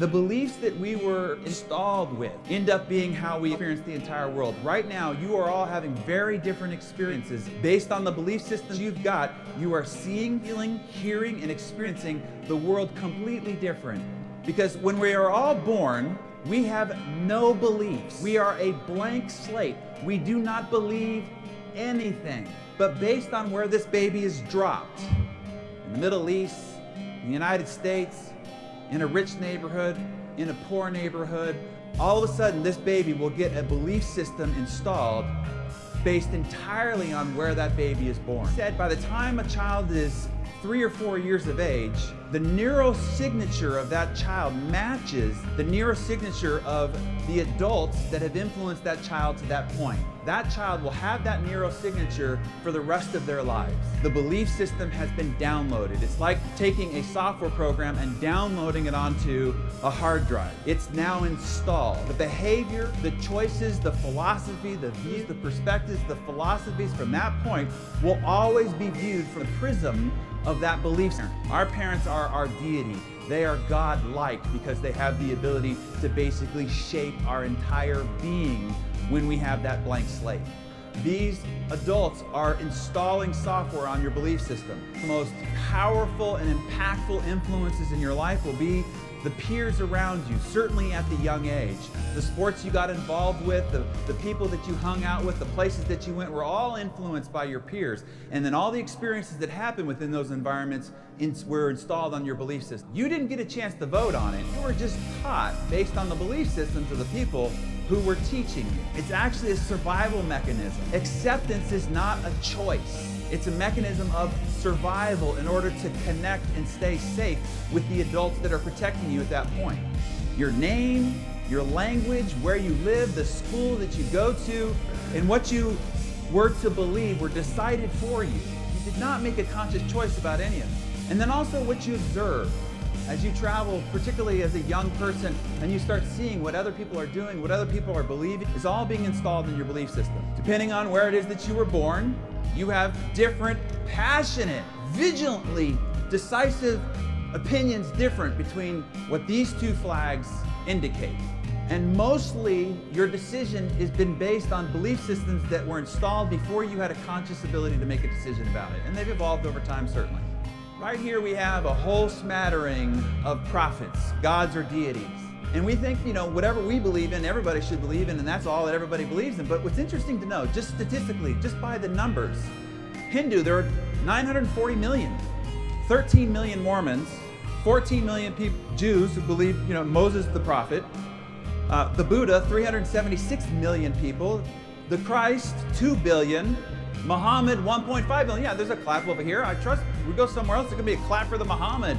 The beliefs that we were installed with end up being how we experience the entire world. Right now, you are all having very different experiences. Based on the belief system you've got, you are seeing, feeling, hearing, and experiencing the world completely different. Because when we are all born, we have no beliefs. We are a blank slate. We do not believe anything. But based on where this baby is dropped, in the Middle East, in the United States, in a rich neighborhood, in a poor neighborhood, all of a sudden this baby will get a belief system installed based entirely on where that baby is born. Said by the time a child is 3 or 4 years of age, the neurosignature of that child matches the neurosignature of the adults that have influenced that child to that point. That child will have that neurosignature for the rest of their lives. The belief system has been downloaded. It's like taking a software program and downloading it onto a hard drive. It's now installed. The behavior, the choices, the philosophy, the views, the perspectives, the philosophies from that point will always be viewed from the prism of that belief system. Our parents are our deity. They are God-like because they have the ability to basically shape our entire being when we have that blank slate. These adults are installing software on your belief system. The most powerful and impactful influences in your life will be the peers around you, certainly at the young age. The sports you got involved with, the people that you hung out with, the places that you went were all influenced by your peers. And then all the experiences that happened within those environments were installed on your belief system. You didn't get a chance to vote on it. You were just taught based on the belief systems of the people who were teaching you. It's actually a survival mechanism. Acceptance is not a choice. It's a mechanism of survival in order to connect and stay safe with the adults that are protecting you at that point. Your name, your language, where you live, the school that you go to, and what you were to believe were decided for you. You did not make a conscious choice about any of them. And then also what you observe. As you travel, particularly as a young person, and you start seeing what other people are doing, what other people are believing, is all being installed in your belief system. Depending on where it is that you were born, you have different, passionate, vigilantly decisive opinions different between what these two flags indicate. And mostly your decision has been based on belief systems that were installed before you had a conscious ability to make a decision about it. And they've evolved over time, certainly. Right here we have a whole smattering of prophets, gods or deities. And we think, whatever we believe in, everybody should believe in, and that's all that everybody believes in. But what's interesting to know, just statistically, just by the numbers, Hindu, there are 940 million, 13 million Mormons, 14 million Jews who believe, Moses the prophet, the Buddha, 376 million people, the Christ, 2 billion, Muhammad, 1.5 billion. Yeah, there's a clap over here. I trust we go somewhere else, there's going to be a clap for the Muhammad.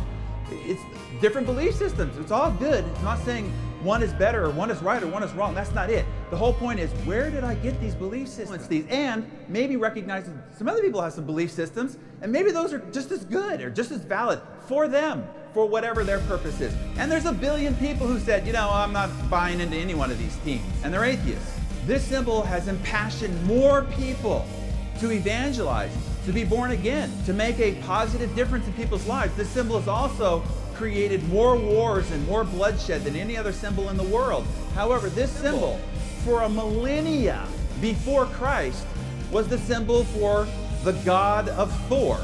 It's different belief systems. It's all good. I'm not saying one is better or one is right or one is wrong. That's not it. The whole point is, where did I get these belief systems? And maybe recognizing some other people have some belief systems, and maybe those are just as good or just as valid for them, for whatever their purpose is. And there's a billion people who said, I'm not buying into any one of these teams, and they're atheists. This symbol has impassioned more people to evangelize, to be born again, to make a positive difference in people's lives. This symbol has also created more wars and more bloodshed than any other symbol in the world. However, this symbol, for a millennia before Christ, was the symbol for the god of Thor.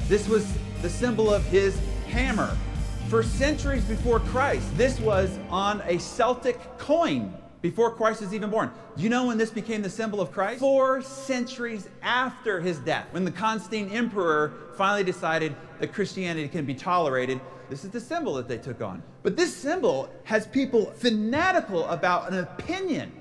This was the symbol of his hammer. For centuries before Christ, this was on a Celtic coin. Before Christ was even born. Do you know when this became the symbol of Christ? 4 centuries after his death, when the Constantine emperor finally decided that Christianity can be tolerated. This is the symbol that they took on. But this symbol has people fanatical about an opinion,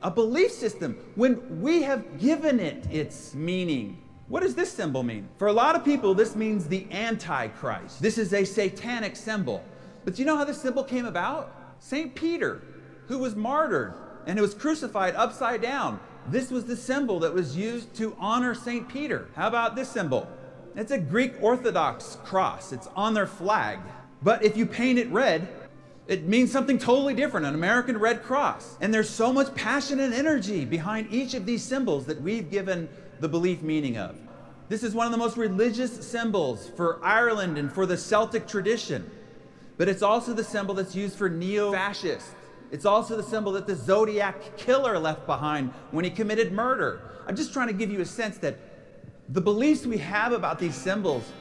a belief system, when we have given it its meaning. What does this symbol mean? For a lot of people, this means the Antichrist. This is a satanic symbol. But do you know how this symbol came about? St. Peter, who was martyred and who was crucified upside down. This was the symbol that was used to honor St. Peter. How about this symbol? It's a Greek Orthodox cross. It's on their flag. But if you paint it red, it means something totally different, an American Red Cross. And there's so much passion and energy behind each of these symbols that we've given the belief meaning of. This is one of the most religious symbols for Ireland and for the Celtic tradition. but it's also the symbol that's used for neo-fascist. It's also the symbol that the Zodiac killer left behind when he committed murder. I'm just trying to give you a sense that the beliefs we have about these symbols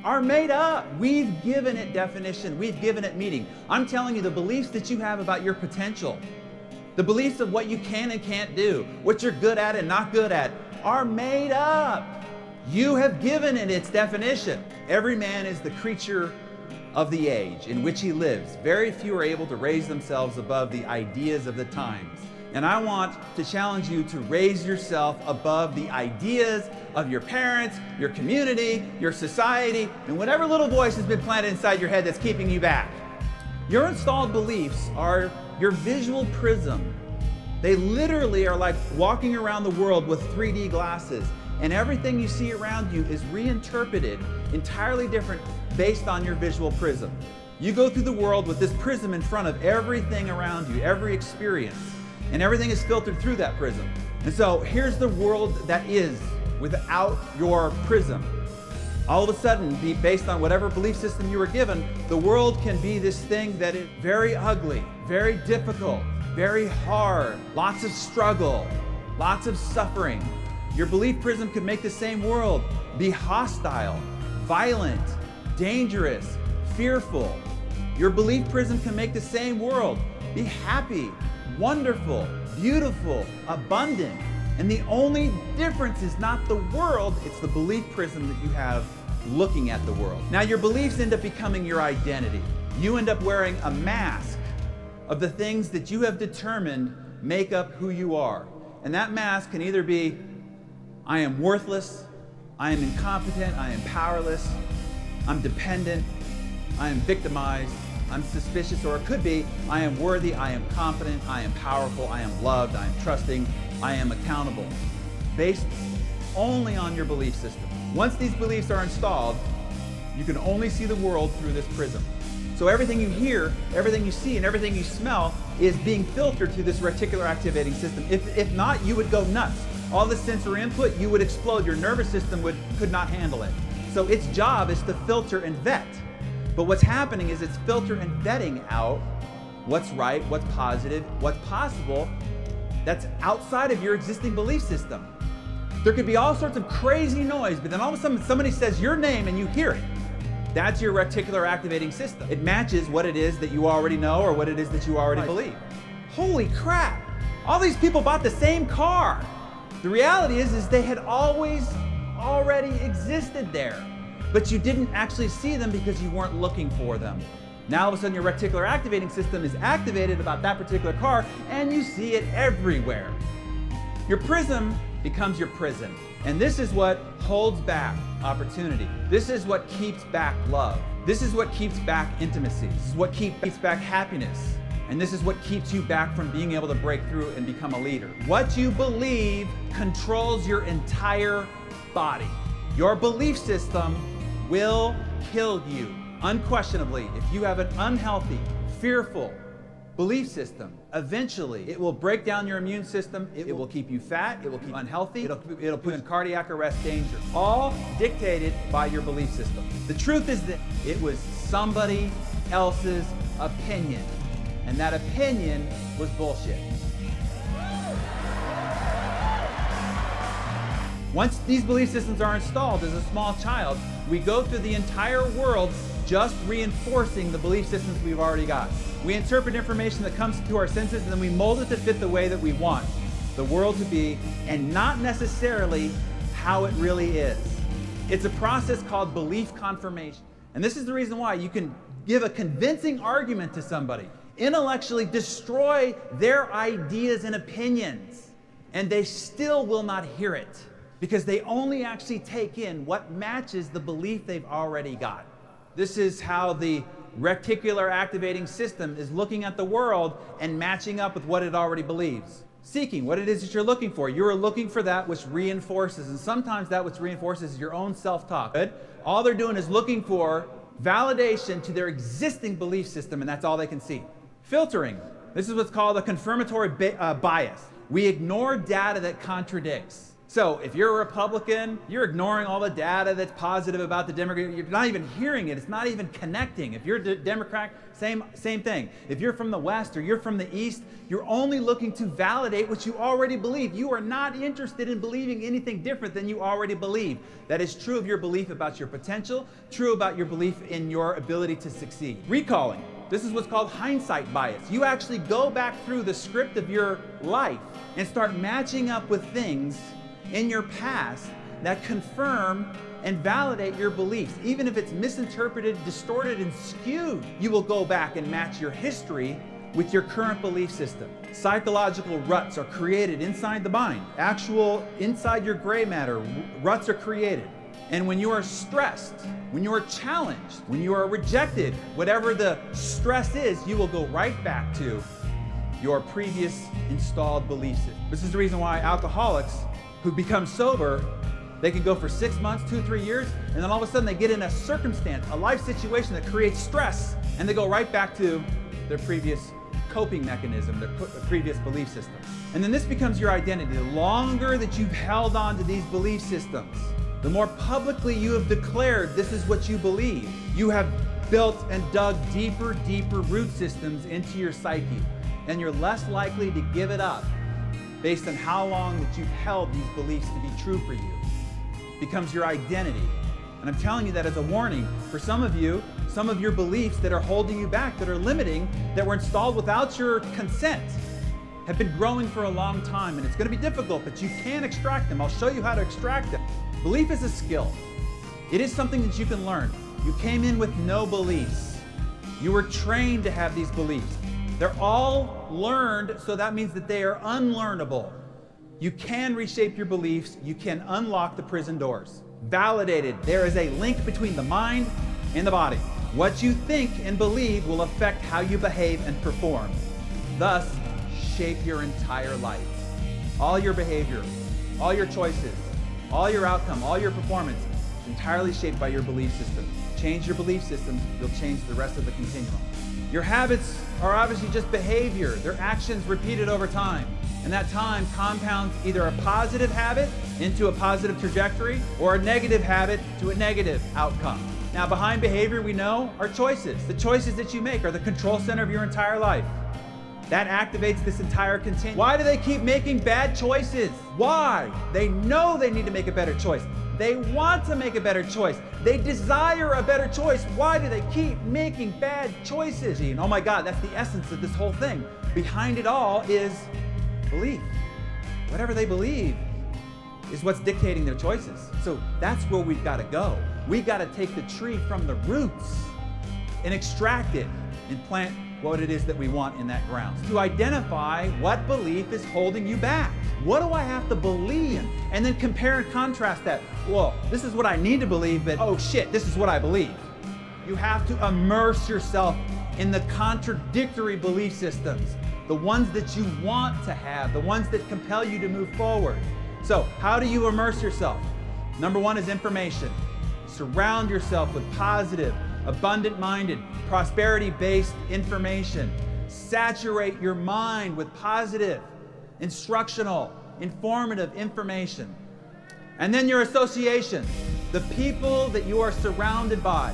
are made up. We've given it definition. We've given it meaning. I'm telling you, the beliefs that you have about your potential, the beliefs of what you can and can't do, what you're good at and not good at, are made up. You have given it its definition. Every man is the creature of the age in which he lives. Very few are able to raise themselves above the ideas of the times. And I want to challenge you to raise yourself above the ideas of your parents, your community, your society, and whatever little voice has been planted inside your head that's keeping you back. Your installed beliefs are your visual prism. They literally are like walking around the world with 3D glasses, and everything you see around you is reinterpreted entirely different based on your visual prism. You go through the world with this prism in front of everything around you, every experience, and everything is filtered through that prism. And so here's the world that is without your prism. All of a sudden, based on whatever belief system you were given, the world can be this thing that is very ugly, very difficult, very hard, lots of struggle, lots of suffering. Your belief prism could make the same world be hostile, violent, dangerous, fearful. Your belief prism can make the same world be happy, wonderful, beautiful, abundant. And the only difference is not the world, it's the belief prism that you have looking at the world. Now, your beliefs end up becoming your identity. You end up wearing a mask of the things that you have determined make up who you are. And that mask can either be, I am worthless, I am incompetent, I am powerless, I'm dependent, I am victimized, I'm suspicious, or it could be, I am worthy, I am confident, I am powerful, I am loved, I am trusting, I am accountable, based only on your belief system. Once these beliefs are installed, you can only see the world through this prism. So everything you hear, everything you see, and everything you smell is being filtered through this reticular activating system. If not, you would go nuts. All this sensory input, you would explode. Your nervous system could not handle it. So its job is to filter and vet. But what's happening is it's filter and vetting out what's right, what's positive, what's possible, that's outside of your existing belief system. There could be all sorts of crazy noise, but then all of a sudden somebody says your name and you hear it. That's your reticular activating system. It matches what it is that you already know or what it is that you already believe. Holy crap! All these people bought the same car. The reality is they had already existed there, but you didn't actually see them because you weren't looking for them. Now all of a sudden your reticular activating system is activated about that particular car and you see it everywhere. Your prism becomes your prison. And this is what holds back opportunity. This is what keeps back love. This is what keeps back intimacy. This is what keeps back happiness. And this is what keeps you back from being able to break through and become a leader. What you believe controls your entire body. Your belief system will kill you. Unquestionably, if you have an unhealthy, fearful belief system, eventually it will break down your immune system, it will keep you fat, it will keep you unhealthy, it'll put you in cardiac arrest danger. All dictated by your belief system. The truth is that it was somebody else's opinion, and that opinion was bullshit. Once these belief systems are installed as a small child, we go through the entire world just reinforcing the belief systems we've already got. We interpret information that comes to our senses and then we mold it to fit the way that we want the world to be, and not necessarily how it really is. It's a process called belief confirmation. And this is the reason why you can give a convincing argument to somebody, intellectually destroy their ideas and opinions, and they still will not hear it because they only actually take in what matches the belief they've already got. This is how the reticular activating system is looking at the world and matching up with what it already believes. Seeking what it is that you're looking for. You're looking for that which reinforces, and sometimes that which reinforces is your own self-talk. All they're doing is looking for validation to their existing belief system, and that's all they can see. Filtering. This is what's called a confirmatory bias. We ignore data that contradicts. So if you're a Republican, you're ignoring all the data that's positive about the Democrat. You're not even hearing it. It's not even connecting. If you're a Democrat, same thing. If you're from the West or you're from the East, you're only looking to validate what you already believe. You are not interested in believing anything different than you already believe. That is true of your belief about your potential, true about your belief in your ability to succeed. Recalling. This is what's called hindsight bias. You actually go back through the script of your life and start matching up with things in your past that confirm and validate your beliefs. Even if it's misinterpreted, distorted, and skewed, you will go back and match your history with your current belief system. Psychological ruts are created inside the mind. Actual, inside your gray matter, ruts are created. And when you are stressed, when you are challenged, when you are rejected, whatever the stress is, you will go right back to your previous installed belief system. This is the reason why alcoholics who become sober, they can go for 6 months, 2-3 years, and then all of a sudden they get in a circumstance, a life situation that creates stress, and they go right back to their previous coping mechanism, their previous belief system. And then this becomes your identity. The longer that you've held on to these belief systems, the more publicly you have declared this is what you believe. You have built and dug deeper root systems into your psyche, and you're less likely to give it up based on how long that you've held these beliefs to be true for you. It becomes your identity. And I'm telling you that as a warning. For some of you, some of your beliefs that are holding you back, that are limiting, that were installed without your consent, have been growing for a long time, and it's going to be difficult, but you can extract them. I'll show you how to extract them. Belief is a skill. It is something that you can learn. You came in with no beliefs. You were trained to have these beliefs. They're all learned, so that means that they are unlearnable. You can reshape your beliefs. You can unlock the prison doors. Validated. There is a link between the mind and the body. What you think and believe will affect how you behave and perform. Thus, shape your entire life. All your behavior, all your choices, all your outcome, all your performance is entirely shaped by your belief system. Change your belief system, you'll change the rest of the continuum. Your habits are obviously just behavior. They're actions repeated over time. And that time compounds either a positive habit into a positive trajectory or a negative habit to a negative outcome. Now, behind behavior, we know, are choices. The choices that you make are the control center of your entire life. That activates this entire continuum. Why do they keep making bad choices? Why? They know they need to make a better choice. They want to make a better choice. They desire a better choice. Why do they keep making bad choices? And oh my God, that's the essence of this whole thing. Behind it all is belief. Whatever they believe is what's dictating their choices. So that's where we've got to go. We've got to take the tree from the roots and extract it and plant what it is that we want in that ground. To identify what belief is holding you back. What do I have to believe in? And then compare and contrast that. Well, this is what I need to believe, but oh shit, this is what I believe. You have to immerse yourself in the contradictory belief systems, the ones that you want to have, the ones that compel you to move forward. So how do you immerse yourself? Number one is information. Surround yourself with positive, abundant-minded, prosperity-based information. Saturate your mind with positive, instructional, informative information. And then your association. The people that you are surrounded by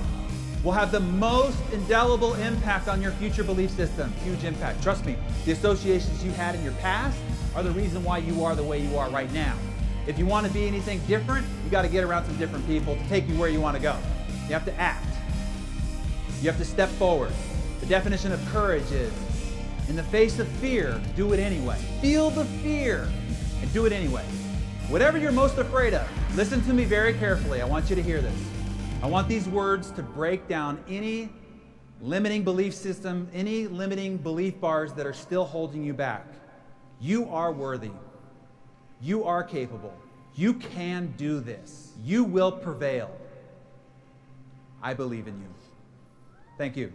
will have the most indelible impact on your future belief system. Huge impact. Trust me, the associations you had in your past are the reason why you are the way you are right now. If you want to be anything different, you got to get around some different people to take you where you want to go. You have to act. You have to step forward. The definition of courage is, in the face of fear, do it anyway. Feel the fear and do it anyway. Whatever you're most afraid of, listen to me very carefully. I want you to hear this. I want these words to break down any limiting belief system, any limiting belief bars that are still holding you back. You are worthy. You are capable. You can do this. You will prevail. I believe in you. Thank you.